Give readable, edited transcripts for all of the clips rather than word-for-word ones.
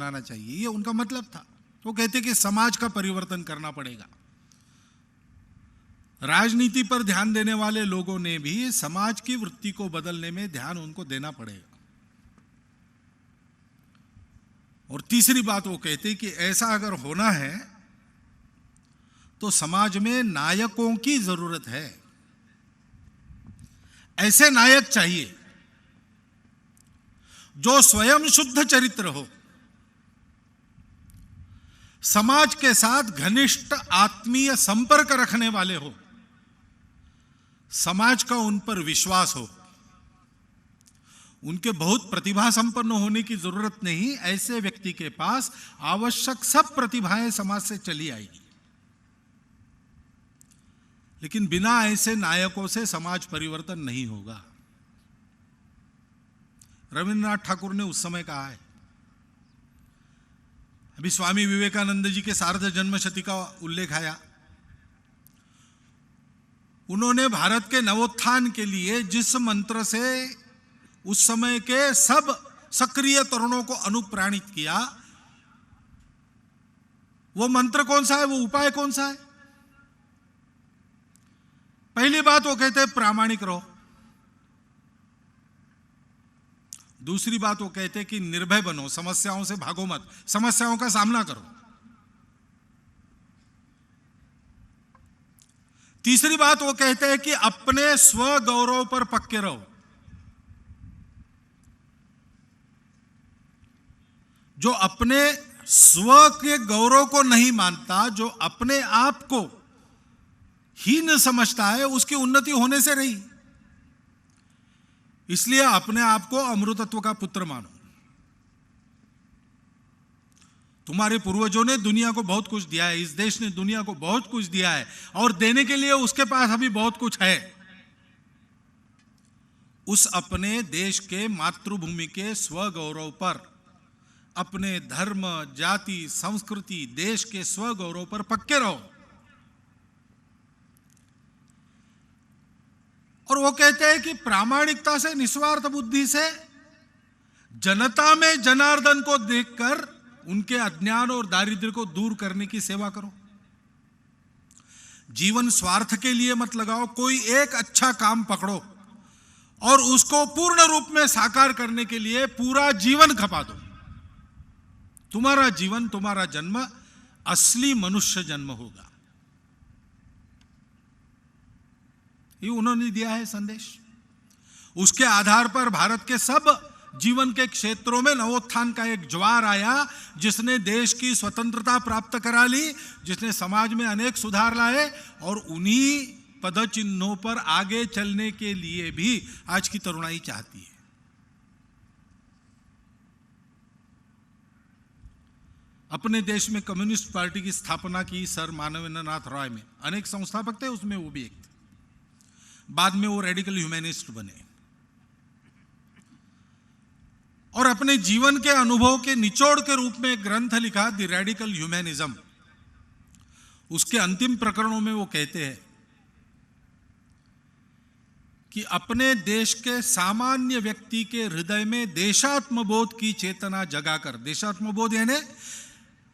लाना चाहिए, ये उनका मतलब था। वो कहते कि समाज का परिवर्तन करना पड़ेगा। राजनीति पर ध्यान देने वाले लोगों ने भी समाज की वृत्ति को बदलने में ध्यान उनको देना पड़ेगा। और तीसरी बात वो कहते कि ऐसा अगर होना है तो समाज में नायकों की जरूरत है। ऐसे नायक चाहिए जो स्वयं शुद्ध चरित्र हो, समाज के साथ घनिष्ठ आत्मीय संपर्क रखने वाले हो, समाज का उन पर विश्वास हो। उनके बहुत प्रतिभा संपन्न होने की जरूरत नहीं, ऐसे व्यक्ति के पास आवश्यक सब प्रतिभाएं समाज से चली आएगी। लेकिन बिना ऐसे नायकों से समाज परिवर्तन नहीं होगा। रविन्द्रनाथ ठाकुर ने उस समय कहा है, अभी स्वामी विवेकानंद जी के सार्ध जन्मशती का उल्लेख आया, उन्होंने भारत के नवोत्थान के लिए जिस मंत्र से उस समय के सब सक्रिय तरुणों को अनुप्राणित किया, वो मंत्र कौन सा है, वो उपाय कौन सा है? पहली बात वो कहते हैं प्रामाणिक रहो। दूसरी बात वो कहते कि निर्भय बनो, समस्याओं से भागो मत, समस्याओं का सामना करो। तीसरी बात वो कहते हैं कि अपने स्व गौरव पर पक्के रहो। जो अपने स्व के गौरव को नहीं मानता, जो अपने आप को हीन समझता है, उसकी उन्नति होने से रही। इसलिए अपने आप को अमृतत्व का पुत्र मानो। तुम्हारे पूर्वजों ने दुनिया को बहुत कुछ दिया है, इस देश ने दुनिया को बहुत कुछ दिया है, और देने के लिए उसके पास अभी बहुत कुछ है। उस अपने देश के मातृभूमि के स्वगौरव पर, अपने धर्म, जाति, संस्कृति, देश के स्वगौरव पर पक्के रहो। और वो कहते हैं कि प्रामाणिकता से, निस्वार्थ बुद्धि से जनता में जनार्दन को देखकर उनके अज्ञान और दारिद्र्य को दूर करने की सेवा करो। जीवन स्वार्थ के लिए मत लगाओ, कोई एक अच्छा काम पकड़ो और उसको पूर्ण रूप में साकार करने के लिए पूरा जीवन खपा दो। तुम्हारा जीवन, तुम्हारा जन्म असली मनुष्य जन्म होगा। ये उन्होंने दिया है संदेश। उसके आधार पर भारत के सब जीवन के क्षेत्रों में नवोत्थान का एक ज्वार आया, जिसने देश की स्वतंत्रता प्राप्त करा ली, जिसने समाज में अनेक सुधार लाए, और उन्हीं पदचिन्हों पर आगे चलने के लिए भी आज की तरुणाई चाहती है। अपने देश में कम्युनिस्ट पार्टी की स्थापना की सर मानवेंद्रनाथ रॉय में अनेक संस्थापक थे, उसमें वो भी एक थे। बाद में वो रेडिकल ह्यूमैनिस्ट बने और अपने जीवन के अनुभव के निचोड़ के रूप में एक ग्रंथ लिखा, द रेडिकल ह्यूमैनिज्म। उसके अंतिम प्रकरणों में वो कहते हैं कि अपने देश के सामान्य व्यक्ति के हृदय में देशात्मबोध की चेतना जगाकर, देशात्मबोध यानी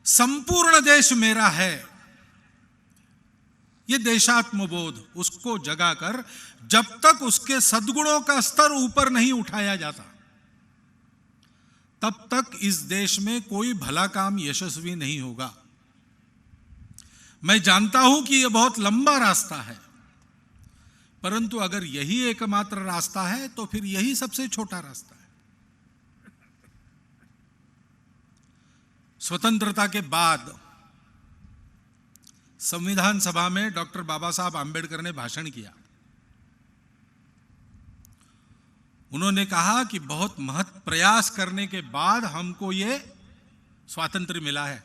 संपूर्ण देश मेरा है, ये देशात्मबोध, उसको जगाकर जब तक उसके सद्गुणों का स्तर ऊपर नहीं उठाया जाता, तब तक इस देश में कोई भला काम यशस्वी नहीं होगा। मैं जानता हूं कि यह बहुत लंबा रास्ता है, परंतु अगर यही एकमात्र रास्ता है तो फिर यही सबसे छोटा रास्ता है। स्वतंत्रता के बाद संविधान सभा में डॉक्टर बाबा साहब आंबेडकर ने भाषण किया। उन्होंने कहा कि बहुत महत प्रयास करने के बाद हमको ये स्वातंत्र्य मिला है।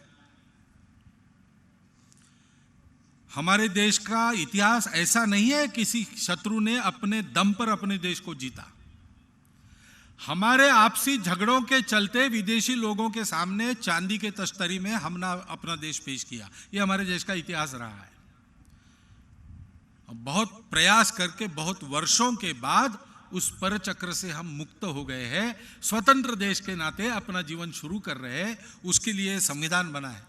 हमारे देश का इतिहास ऐसा नहीं है किसी शत्रु ने अपने दम पर अपने देश को जीता। हमारे आपसी झगड़ों के चलते विदेशी लोगों के सामने चांदी के तश्तरी में हमने अपना देश पेश किया। ये हमारे देश का इतिहास रहा है। बहुत प्रयास करके बहुत वर्षों के बाद उस पर चक्र से हम मुक्त हो गए हैं, स्वतंत्र देश के नाते अपना जीवन शुरू कर रहे हैं, उसके लिए संविधान बना है।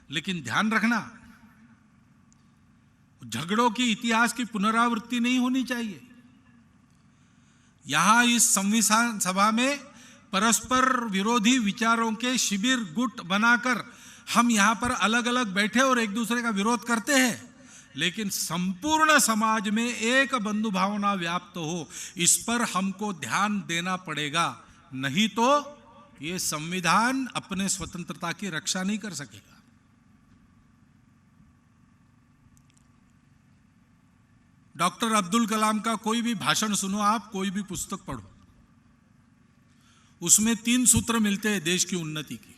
लेकिन ध्यान रखना, झगड़ों की इतिहास की पुनरावृत्ति नहीं होनी चाहिए। यहां इस संविधान सभा में परस्पर विरोधी विचारों के शिविर गुट बनाकर हम यहां पर अलग अलग बैठे और एक दूसरे का विरोध करते हैं, लेकिन संपूर्ण समाज में एक बंधु भावना व्याप्त हो, इस पर हमको ध्यान देना पड़ेगा। नहीं तो ये संविधान अपने स्वतंत्रता की रक्षा नहीं कर सकेगा। डॉक्टर अब्दुल कलाम का कोई भी भाषण सुनो आप, कोई भी पुस्तक पढ़ो, उसमें 3 सूत्र मिलते हैं देश की उन्नति की।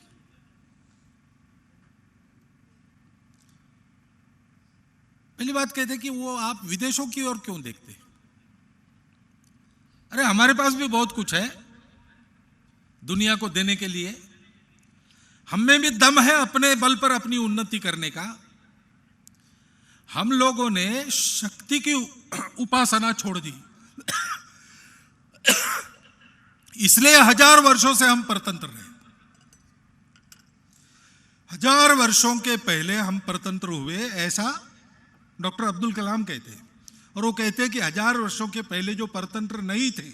पहली बात कहते हैं कि वो आप विदेशों की ओर क्यों देखते हैं? अरे हमारे पास भी बहुत कुछ है दुनिया को देने के लिए, हमें भी दम है अपने बल पर अपनी उन्नति करने का। हम लोगों ने शक्ति की उपासना छोड़ दी, इसलिए 1000 वर्षों से हम परतंत्र रहे। 1000 वर्षों के पहले हम परतंत्र हुए, ऐसा डॉक्टर अब्दुल कलाम कहते हैं। और वो कहते हैं कि 1000 वर्षों के पहले जो परतंत्र नहीं थे,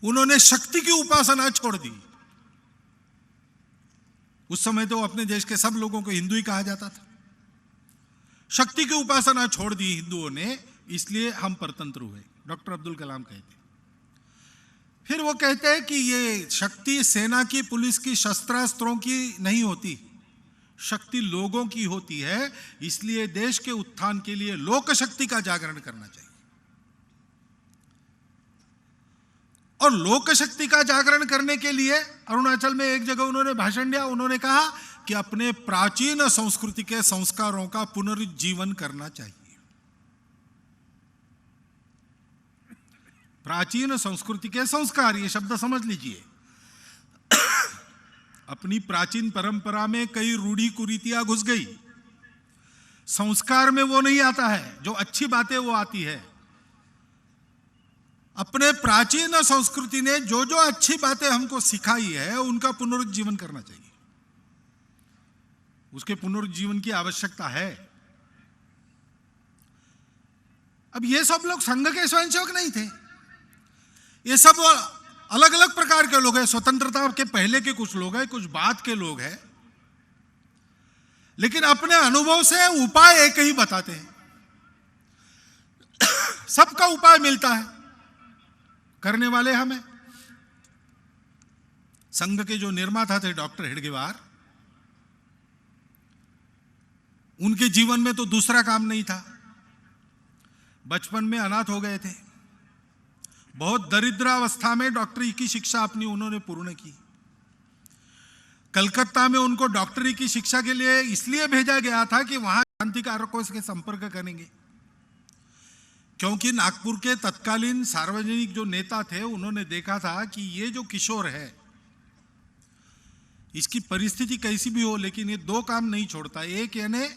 उन्होंने शक्ति की उपासना छोड़ दी। उस समय तो अपने देश के सब लोगों को हिंदू ही कहा जाता था। शक्ति की उपासना छोड़ दी हिंदुओं ने, इसलिए हम परतंत्र हुए, डॉक्टर अब्दुल कलाम कहते हैं। फिर वो कहते हैं कि ये शक्ति सेना की, पुलिस की, शस्त्रास्त्रों की नहीं होती, शक्ति लोगों की होती है। इसलिए देश के उत्थान के लिए लोक शक्ति का जागरण करना चाहिए। और लोक शक्ति का जागरण करने के लिए अरुणाचल में एक जगह उन्होंने भाषण दिया। उन्होंने कहा कि अपने प्राचीन संस्कृति के संस्कारों का पुनरुज्जीवन करना चाहिए। प्राचीन संस्कृति के संस्कार, ये शब्द समझ लीजिए। अपनी प्राचीन परंपरा में कई रूढ़ी कुरीतियां घुस गई, संस्कार में वो नहीं आता है, जो अच्छी बातें वो आती है। अपने प्राचीन संस्कृति ने जो जो अच्छी बातें हमको सिखाई है, उनका पुनरुज्जीवन करना चाहिए। उसके पुनरुज्जीवन की आवश्यकता है। अब ये सब लोग संघ के स्वयंसेवक नहीं थे, ये सब अलग अलग प्रकार के लोग हैं। स्वतंत्रता के पहले के कुछ लोग हैं, कुछ बाद के लोग हैं, लेकिन अपने अनुभव से उपाय एक ही बताते हैं। सबका उपाय मिलता है, करने वाले हमें। संघ के जो निर्माता थे डॉक्टर हेडगेवार, उनके जीवन में तो दूसरा काम नहीं था। बचपन में अनाथ हो गए थे, बहुत दरिद्रावस्था में डॉक्टरी की शिक्षा अपनी उन्होंने पूर्ण की। कलकत्ता में उनको डॉक्टरी की शिक्षा के लिए इसलिए भेजा गया था कि वहां क्रांतिकारकों से संपर्क करेंगे, क्योंकि नागपुर के तत्कालीन सार्वजनिक जो नेता थे, उन्होंने देखा था कि ये जो किशोर है, इसकी परिस्थिति कैसी भी हो, लेकिन ये 2 काम नहीं छोड़ता। एक यानी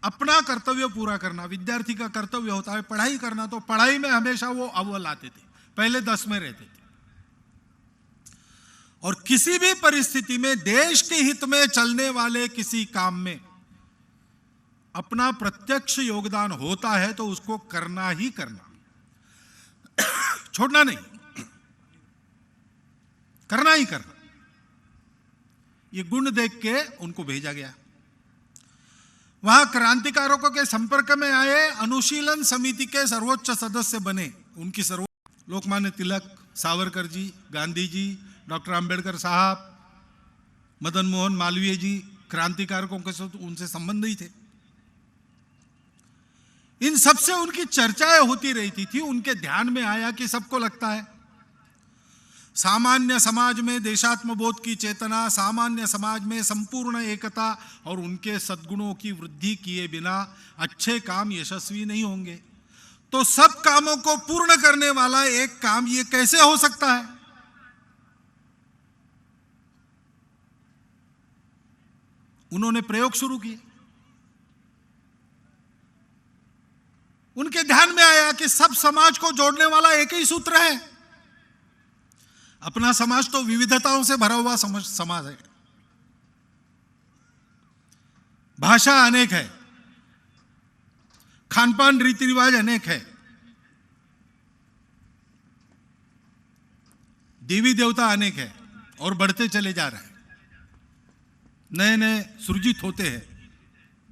अपना कर्तव्य पूरा करना, विद्यार्थी का कर्तव्य होता है पढ़ाई करना, तो पढ़ाई में हमेशा वो अव्वल आते थे, पहले 10 में रहते थे। और किसी भी परिस्थिति में देश के हित में चलने वाले किसी काम में अपना प्रत्यक्ष योगदान होता है तो उसको करना ही करना, छोड़ना नहीं, करना ही करना। ये गुण देख के उनको भेजा गया। वहां क्रांतिकारकों के संपर्क में आए, अनुशीलन समिति के सर्वोच्च सदस्य बने। उनकी लोकमान्य तिलक, सावरकर जी, गांधी जी, डॉक्टर अंबेडकर साहब, मदन मोहन मालवीय जी, क्रांतिकारकों के साथ उनसे संबंध ही थे। इन सबसे उनकी चर्चाएं होती रहती थी। उनके ध्यान में आया कि सबको लगता है सामान्य समाज में देशात्मबोध की चेतना, सामान्य समाज में संपूर्ण एकता और उनके सद्गुणों की वृद्धि किए बिना अच्छे काम यशस्वी नहीं होंगे। तो सब कामों को पूर्ण करने वाला एक काम ये कैसे हो सकता है? उन्होंने प्रयोग शुरू किए। उनके ध्यान में आया कि सब समाज को जोड़ने वाला एक ही सूत्र है। अपना समाज तो विविधताओं से भरा हुआ समाज है। भाषा अनेक है, खानपान रीति रिवाज अनेक है, देवी देवता अनेक है और बढ़ते चले जा रहे हैं। नए नए सृजित होते हैं,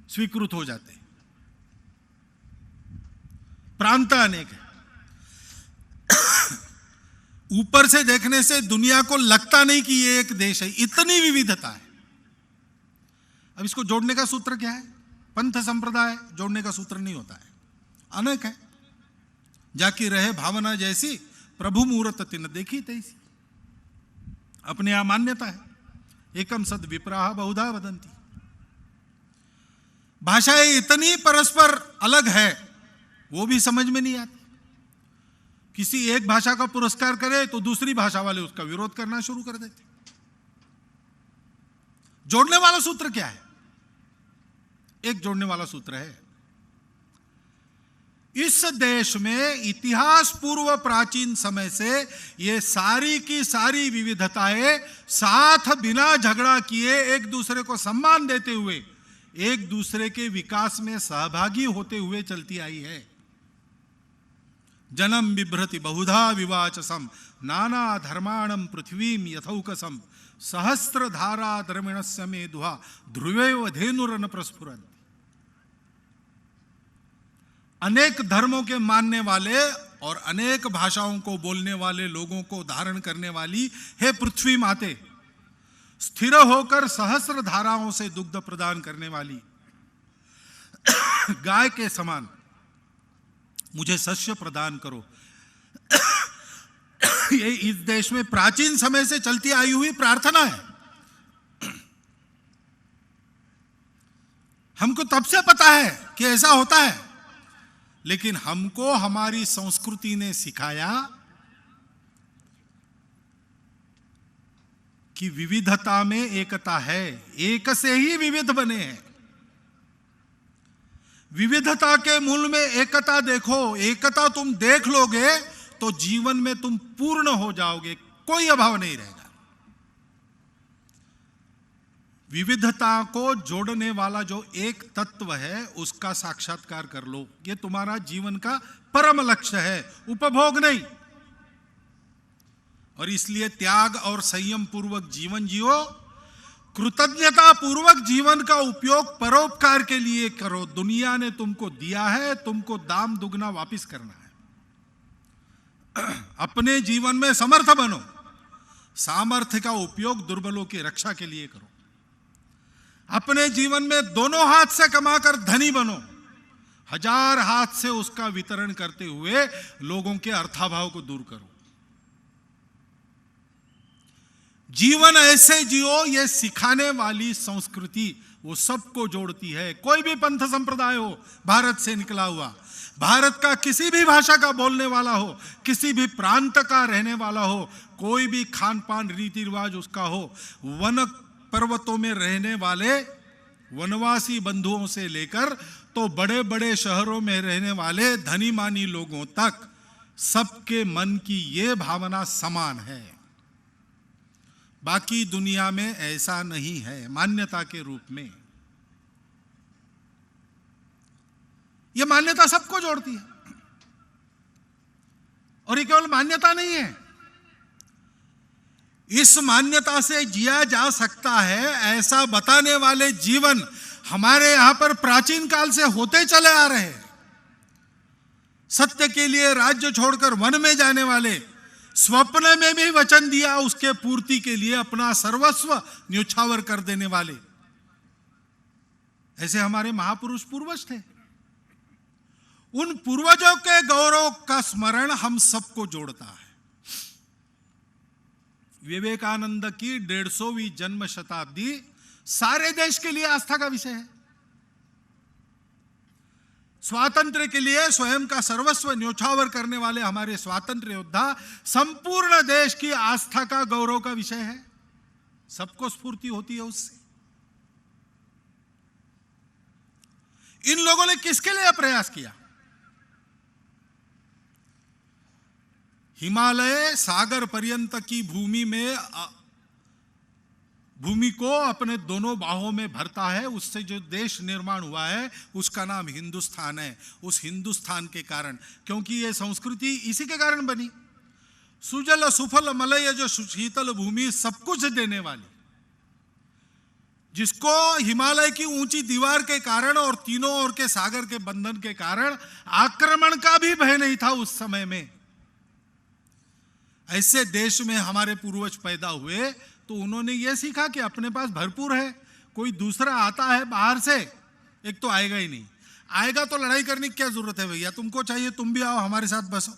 स्वीकृत हो जाते हैं। प्रांत अनेक है। ऊपर से देखने से दुनिया को लगता नहीं कि ये एक देश है, इतनी विविधता है। अब इसको जोड़ने का सूत्र क्या है? पंथ संप्रदाय जोड़ने का सूत्र नहीं होता है, अनेक है। जाकी रहे भावना जैसी, प्रभु मुहूर्त तिन देखी तैसी। अपने यहां मान्यता है, एकम सद विप्राह बहुधा वदंती। भाषाएं इतनी परस्पर अलग है, वो भी समझ में नहीं आती। किसी एक भाषा का पुरस्कार करे तो दूसरी भाषा वाले उसका विरोध करना शुरू कर देते। जोड़ने वाला सूत्र क्या है? एक जोड़ने वाला सूत्र है, इस देश में इतिहास पूर्व प्राचीन समय से ये सारी की सारी विविधताएं साथ बिना झगड़ा किए, एक दूसरे को सम्मान देते हुए, एक दूसरे के विकास में सहभागी होते हुए चलती आई है। जन्म बिभ्रति बहुधा विवाचसम नाना धर्माणम पृथ्वीम यथौकसम सहस्त्र धारा धर्मिणस्य मे दुहा ध्रुवैव धेनुरन प्रस्फुरन्ति। अनेक धर्मों के मानने वाले और अनेक भाषाओं को बोलने वाले लोगों को धारण करने वाली हे पृथ्वी माते, स्थिर होकर सहस्त्र धाराओं से दुग्ध प्रदान करने वाली गाय के समान मुझे शस्य प्रदान करो। ये इस देश में प्राचीन समय से चलती आई हुई प्रार्थना है। हमको तब से पता है कि ऐसा होता है, लेकिन हमको हमारी संस्कृति ने सिखाया कि विविधता में एकता है, एक से ही विविध बने हैं। विविधता के मूल में एकता देखो, एकता तुम देख लोगे तो जीवन में तुम पूर्ण हो जाओगे, कोई अभाव नहीं रहेगा। विविधता को जोड़ने वाला जो एक तत्व है उसका साक्षात्कार कर लो, ये तुम्हारा जीवन का परम लक्ष्य है, उपभोग नहीं। और इसलिए त्याग और संयम पूर्वक जीवन जियो, कृतज्ञता पूर्वक जीवन का उपयोग परोपकार के लिए करो। दुनिया ने तुमको दिया है, तुमको दाम दुगना वापस करना है। अपने जीवन में समर्थ बनो, सामर्थ्य का उपयोग दुर्बलों की रक्षा के लिए करो। अपने जीवन में दोनों हाथ से कमाकर धनी बनो, हजार हाथ से उसका वितरण करते हुए लोगों के अर्थाभाव को दूर करो। जीवन ऐसे जियो, ये सिखाने वाली संस्कृति वो सबको जोड़ती है। कोई भी पंथ संप्रदाय हो, भारत से निकला हुआ, भारत का किसी भी भाषा का बोलने वाला हो, किसी भी प्रांत का रहने वाला हो, कोई भी खान पान रीति रिवाज उसका हो, वन पर्वतों में रहने वाले वनवासी बंधुओं से लेकर तो बड़े बड़े शहरों में रहने वाले धनी मानी लोगों तक, सबके मन की ये भावना समान है। बाकी दुनिया में ऐसा नहीं है मान्यता के रूप में। यह मान्यता सबको जोड़ती है। और ये केवल मान्यता नहीं है, इस मान्यता से जिया जा सकता है ऐसा बताने वाले जीवन हमारे यहां पर प्राचीन काल से होते चले आ रहे हैं। सत्य के लिए राज्य छोड़कर वन में जाने वाले, स्वप्न में भी वचन दिया उसके पूर्ति के लिए अपना सर्वस्व न्योछावर कर देने वाले, ऐसे हमारे महापुरुष पूर्वज थे। उन पूर्वजों के गौरव का स्मरण हम सबको जोड़ता है। विवेकानंद की 150वीं जन्म शताब्दी सारे देश के लिए आस्था का विषय है। स्वातंत्र्य के लिए स्वयं का सर्वस्व न्योछावर करने वाले हमारे स्वातंत्र्य योद्धा संपूर्ण देश की आस्था का गौरव का विषय है। सबको स्फूर्ति होती है उससे। इन लोगों ने किसके लिए प्रयास किया? हिमालय सागर पर्यंत की भूमि को अपने दोनों बाहों में भरता है, उससे जो देश निर्माण हुआ है उसका नाम हिंदुस्तान है। उस हिंदुस्तान के कारण, क्योंकि ये संस्कृति इसी के कारण बनी, सुजल सुफल मलय जो शीतल भूमि सब कुछ देने वाली, जिसको हिमालय की ऊंची दीवार के कारण और तीनों ओर के सागर के बंधन के कारण आक्रमण का भी भय नहीं था उस समय में। ऐसे देश में हमारे पूर्वज पैदा हुए तो उन्होंने यह सीखा कि अपने पास भरपूर है, कोई दूसरा आता है बाहर से, एक तो आएगा ही नहीं, आएगा तो लड़ाई करने की क्या जरूरत है भैया, तुमको चाहिए तुम भी आओ हमारे साथ बसो,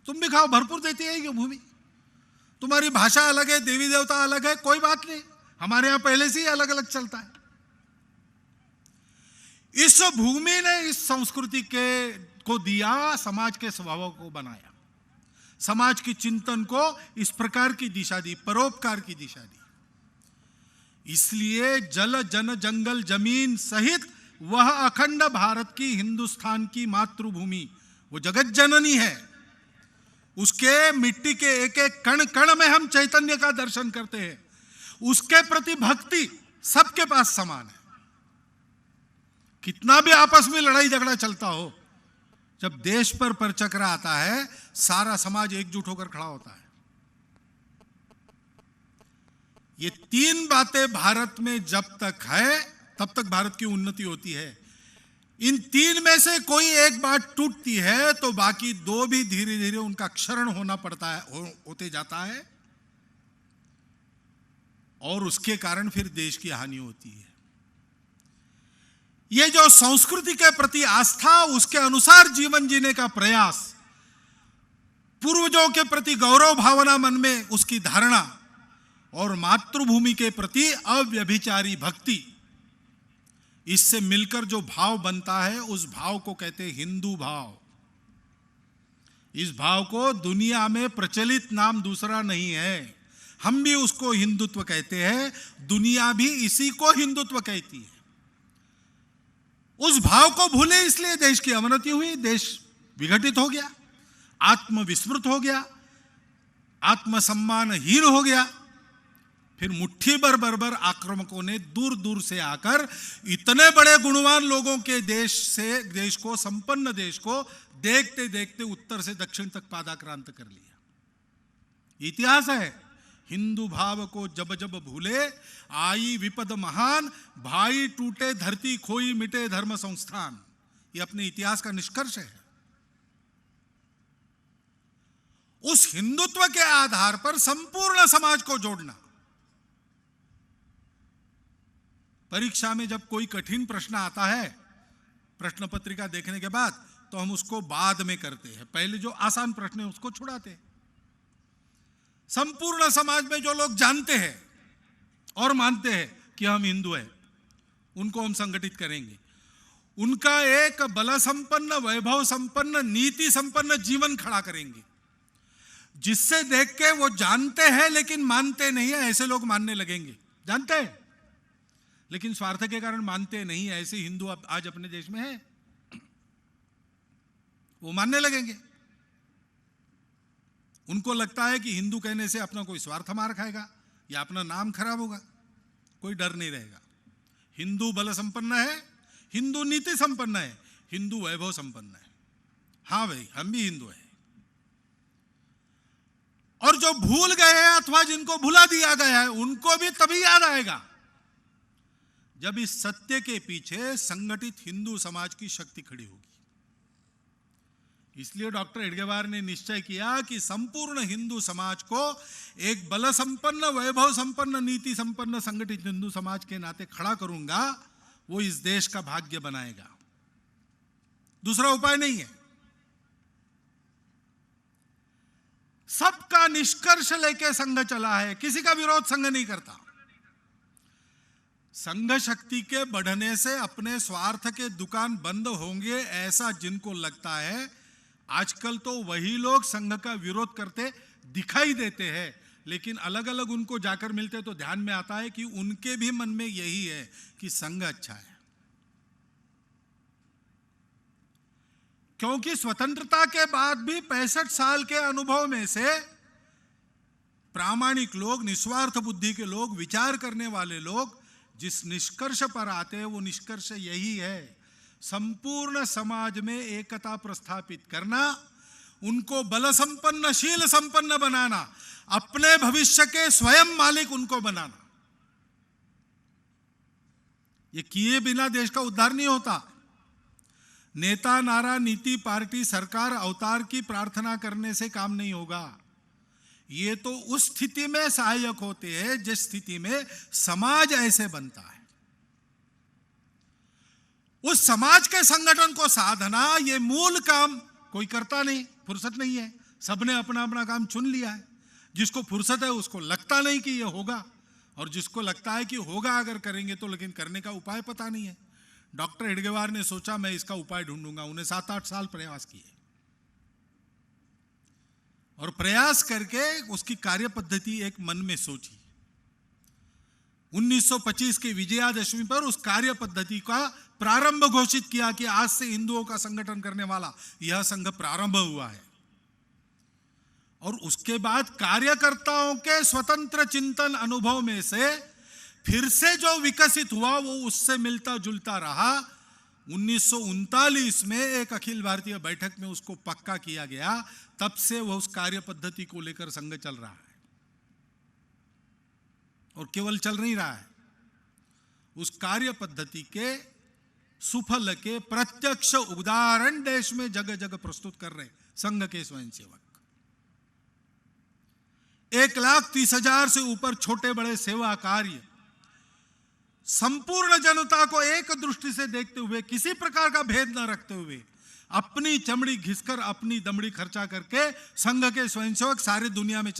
तुम भी खाओ, भरपूर देती है ये भूमि, तुम्हारी भाषा अलग है, देवी देवता अलग है, कोई बात नहीं, हमारे यहां पहले से ही अलग अलग चलता है। इस भूमि ने इस संस्कृति को दिया, समाज के स्वभाव को बनाया, समाज की चिंतन को इस प्रकार की दिशा दी, परोपकार की दिशा दी। इसलिए जल जन जंगल जमीन सहित वह अखंड भारत की, हिंदुस्तान की मातृभूमि वो जगत जननी है। उसके मिट्टी के एक एक कण कण में हम चैतन्य का दर्शन करते हैं। उसके प्रति भक्ति सबके पास समान है। कितना भी आपस में लड़ाई झगड़ा चलता हो, जब देश पर परचक्र आता है सारा समाज एकजुट होकर खड़ा होता है। ये तीन बातें भारत में जब तक है तब तक भारत की उन्नति होती है। इन तीन में से कोई एक बात टूटती है तो बाकी दो भी धीरे धीरे उनका क्षरण होना पड़ता है, होते जाता है, और उसके कारण फिर देश की हानि होती है। ये जो संस्कृति के प्रति आस्था, उसके अनुसार जीवन जीने का प्रयास, पूर्वजों के प्रति गौरव भावना मन में उसकी धारणा, और मातृभूमि के प्रति अव्यभिचारी भक्ति, इससे मिलकर जो भाव बनता है उस भाव को कहते हैं हिंदू भाव। इस भाव को दुनिया में प्रचलित नाम दूसरा नहीं है। हम भी उसको हिंदुत्व कहते हैं, दुनिया भी इसी को हिंदुत्व कहती है। उस भाव को भूले इसलिए देश की अवनति हुई, देश विघटित हो गया, आत्मविस्मृत हो गया, आत्मसम्मानहीन हो गया। फिर मुट्ठी भर बर्बर आक्रामकों ने दूर दूर से आकर इतने बड़े गुणवान लोगों के देश को, संपन्न देश को देखते देखते उत्तर से दक्षिण तक पादाक्रांत कर लिया। इतिहास है, हिंदू भाव को जब जब भूले आई विपद महान, भाई टूटे धरती खोई मिटे धर्म संस्थान। ये अपने इतिहास का निष्कर्ष है। उस हिंदुत्व के आधार पर संपूर्ण समाज को जोड़ना। परीक्षा में जब कोई कठिन प्रश्न आता है, प्रश्न पत्रिका देखने के बाद, तो हम उसको बाद में करते हैं, पहले जो आसान प्रश्न है उसको छुड़ाते हैं। संपूर्ण समाज में जो लोग जानते हैं और मानते हैं कि हम हिंदू हैं, उनको हम संगठित करेंगे, उनका एक बल संपन्न, वैभव संपन्न, नीति संपन्न जीवन खड़ा करेंगे, जिससे देख के वो जानते हैं लेकिन मानते नहीं है, ऐसे लोग मानने लगेंगे। जानते हैं लेकिन स्वार्थ के कारण मानते नहीं है, ऐसे हिंदू आज अपने देश में है, वो मानने लगेंगे। उनको लगता है कि हिंदू कहने से अपना कोई स्वार्थ मार खाएगा या अपना नाम खराब होगा, कोई डर नहीं रहेगा। हिंदू बल संपन्न है, हिंदू नीति संपन्न है, हिंदू वैभव संपन्न है। हाँ भाई, हम भी हिंदू हैं। और जो भूल गए हैं अथवा जिनको भुला दिया गया है, उनको भी तभी याद आएगा जब इस सत्य के पीछे संगठित हिंदू समाज की शक्ति खड़ी होगी। इसलिए डॉक्टर हेडगेवार ने निश्चय किया कि संपूर्ण हिंदू समाज को एक बल संपन्न, वैभव संपन्न, नीति संपन्न संगठित हिंदू समाज के नाते खड़ा करूंगा, वो इस देश का भाग्य बनाएगा। दूसरा उपाय नहीं है। सबका निष्कर्ष लेके संघ चला है, किसी का विरोध संघ नहीं करता। संघ शक्ति के बढ़ने से अपने स्वार्थ के दुकान बंद होंगे, ऐसा जिनको लगता है, आजकल तो वही लोग संघ का विरोध करते दिखाई देते हैं, लेकिन अलग अलग उनको जाकर मिलते तो ध्यान में आता है कि उनके भी मन में यही है कि संघ अच्छा है। क्योंकि स्वतंत्रता के बाद भी 65 साल के अनुभव में से प्रामाणिक लोग, निस्वार्थ बुद्धि के लोग, विचार करने वाले लोग जिस निष्कर्ष पर आते हैं वो निष्कर्ष यही है, संपूर्ण समाज में एकता प्रस्थापित करना, उनको बल संपन्न, शील संपन्न बनाना, अपने भविष्य के स्वयं मालिक उनको बनाना। ये किए बिना देश का उद्धार नहीं होता। नेता, नारा, नीति, पार्टी, सरकार, अवतार की प्रार्थना करने से काम नहीं होगा। ये तो उस स्थिति में सहायक होते हैं जिस स्थिति में समाज ऐसे बनता है। उस समाज के संगठन को साधना, ये मूल काम कोई करता नहीं, फुर्सत नहीं है। सबने अपना अपना काम चुन लिया है। जिसको फुर्सत है उसको लगता नहीं कि ये होगा, और जिसको लगता है कि होगा अगर करेंगे तो, लेकिन करने का उपाय पता नहीं है। डॉक्टर हेडगेवार ने सोचा मैं इसका उपाय ढूंढूंगा। उन्हें 7-8 साल प्रयास किए और प्रयास करके उसकी कार्य पद्धति एक मन में सोची। 1925 की विजयादशमी पर उस कार्य पद्धति का प्रारंभ घोषित किया कि आज से हिंदुओं का संगठन करने वाला यह संघ प्रारंभ हुआ है। और उसके बाद कार्यकर्ताओं के स्वतंत्र चिंतन अनुभव में से फिर से जो विकसित हुआ वो उससे मिलता जुलता रहा। 1939 में एक अखिल भारतीय बैठक में उसको पक्का किया गया। तब से वह उस कार्य पद्धति को लेकर संघ चल रहा है, और केवल चल नहीं रहा है, उस कार्य पद्धति के सुफल के प्रत्यक्ष उदाहरण देश में जगह जगह प्रस्तुत कर रहे संघ के स्वयंसेवक। 1,30,000 से ऊपर छोटे बड़े सेवा कार्य, संपूर्ण जनता को एक दृष्टि से देखते हुए, किसी प्रकार का भेद न रखते हुए, अपनी चमड़ी घिसकर अपनी दमड़ी खर्चा करके संघ के स्वयंसेवक सारी दुनिया में